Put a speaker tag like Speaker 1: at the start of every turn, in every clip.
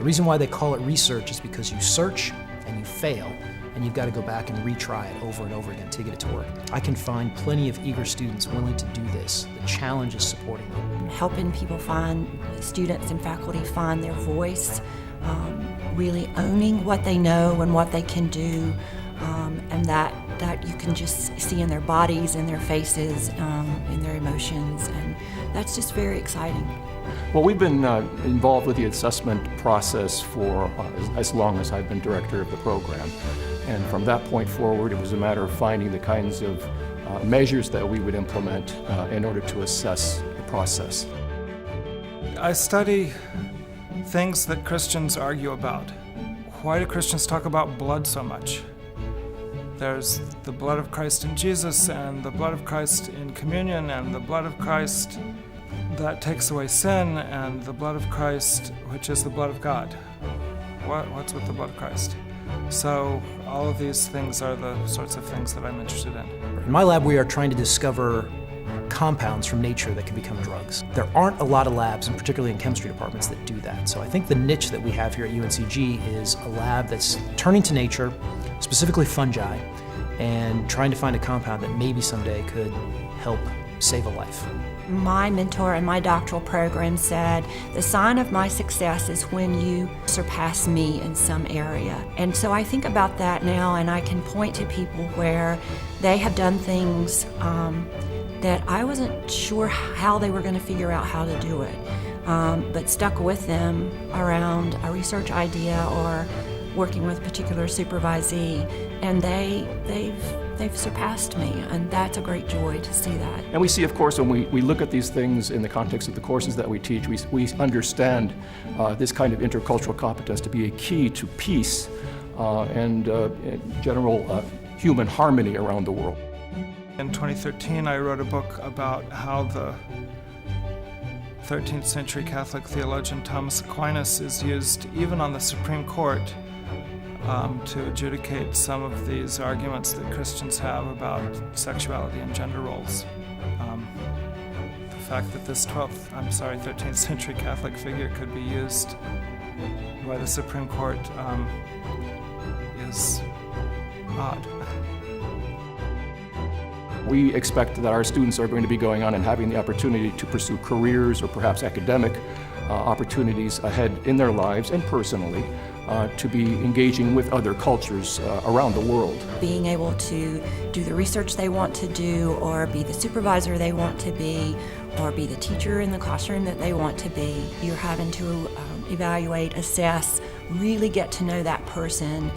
Speaker 1: reason why they call it research is because you search and you fail, and you've got to go back and retry it over and over again to get it to work. I can find plenty of eager students willing to do this. The challenge is supporting them.
Speaker 2: Helping people students and faculty find their voice, really owning what they know and what they can do, and that you can just see in their bodies, in their faces, in their emotions, and that's just very exciting.
Speaker 3: Well, we've been involved with the assessment process for as long as I've been director of the program. And from that point forward, it was a matter of finding the kinds of measures that we would implement in order to assess the process.
Speaker 4: I study things that Christians argue about. Why do Christians talk about blood so much? There's the blood of Christ in Jesus, and the blood of Christ in communion, and the blood of Christ that takes away sin, and the blood of Christ, which is the blood of God. What's with the blood of Christ? So all of these things are the sorts of things that I'm interested in.
Speaker 1: In my lab, we are trying to discover compounds from nature that can become drugs. There aren't a lot of labs, and particularly in chemistry departments, that do that. So I think the niche that we have here at UNCG is a lab that's turning to nature, specifically fungi, and trying to find a compound that maybe someday could help save a life.
Speaker 2: My mentor in my doctoral program said, the sign of my success is when you surpass me in some area. And so I think about that now, and I can point to people where they have done things that I wasn't sure how they were going to figure out how to do it, but stuck with them around a research idea or working with a particular supervisee, and they've surpassed me, and that's a great joy to see that.
Speaker 3: And we see, of course, when we look at these things in the context of the courses that we teach, we understand this kind of intercultural competence to be a key to peace and general human harmony around the world.
Speaker 4: In 2013, I wrote a book about how the 13th century Catholic theologian Thomas Aquinas is used even on the Supreme Court to adjudicate some of these arguments that Christians have about sexuality and gender roles. The fact that this 13th century Catholic figure could be used by the Supreme Court is odd.
Speaker 3: We expect that our students are going to be going on and having the opportunity to pursue careers or perhaps academic opportunities ahead in their lives and personally, to be engaging with other cultures around the world.
Speaker 2: Being able to do the research they want to do, or be the supervisor they want to be, or be the teacher in the classroom that they want to be. You're having to evaluate, assess, really get to know that person,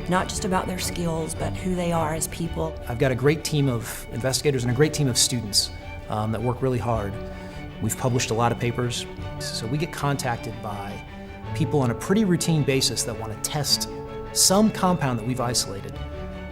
Speaker 2: not just about their skills, but who they are as people.
Speaker 1: I've got a great team of investigators and a great team of students that work really hard. We've published a lot of papers, so we get contacted by people on a pretty routine basis that want to test some compound that we've isolated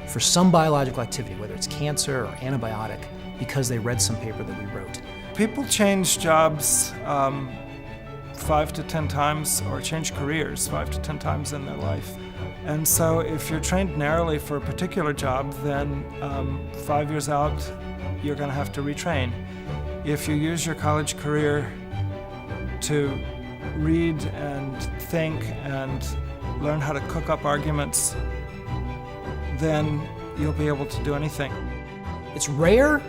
Speaker 1: for some biological activity, whether it's cancer or antibiotic, because they read some paper that we wrote.
Speaker 4: People change jobs 5 to 10 times, or change careers 5 to 10 times in their life. And so if you're trained narrowly for a particular job, then 5 years out, you're going to have to retrain. If you use your college career to read and think and learn how to cook up arguments, then you'll be able to do anything.
Speaker 1: It's rare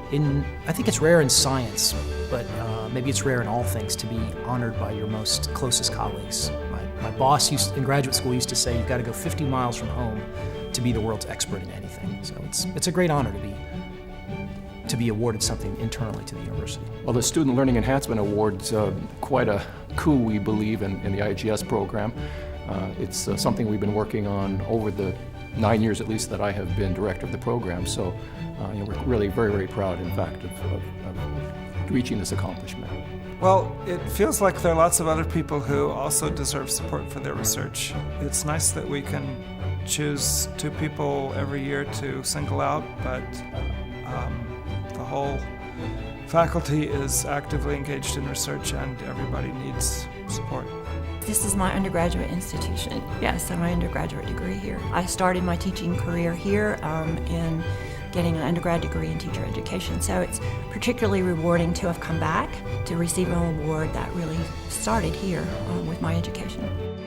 Speaker 1: I think it's rare in science, but maybe it's rare in all things to be honored by your most closest colleagues. My boss in graduate school used to say you've got to go 50 miles from home to be the world's expert in anything. So it's a great honor to be awarded something internally to the university.
Speaker 3: Well, the Student Learning Enhancement Award's quite a coup, we believe, in the IGS program. It's something we've been working on over the 9 years, at least, that I have been director of the program. So we're really very, very proud, in fact, of reaching this accomplishment.
Speaker 4: Well, it feels like there are lots of other people who also deserve support for their research. It's nice that we can choose 2 people every year to single out, but the whole faculty is actively engaged in research, and everybody needs support.
Speaker 2: This is my undergraduate institution. Yes, my undergraduate degree here. I started my teaching career here in getting an undergrad degree in teacher education, so it's particularly rewarding to have come back to receive an award that really started here with my education.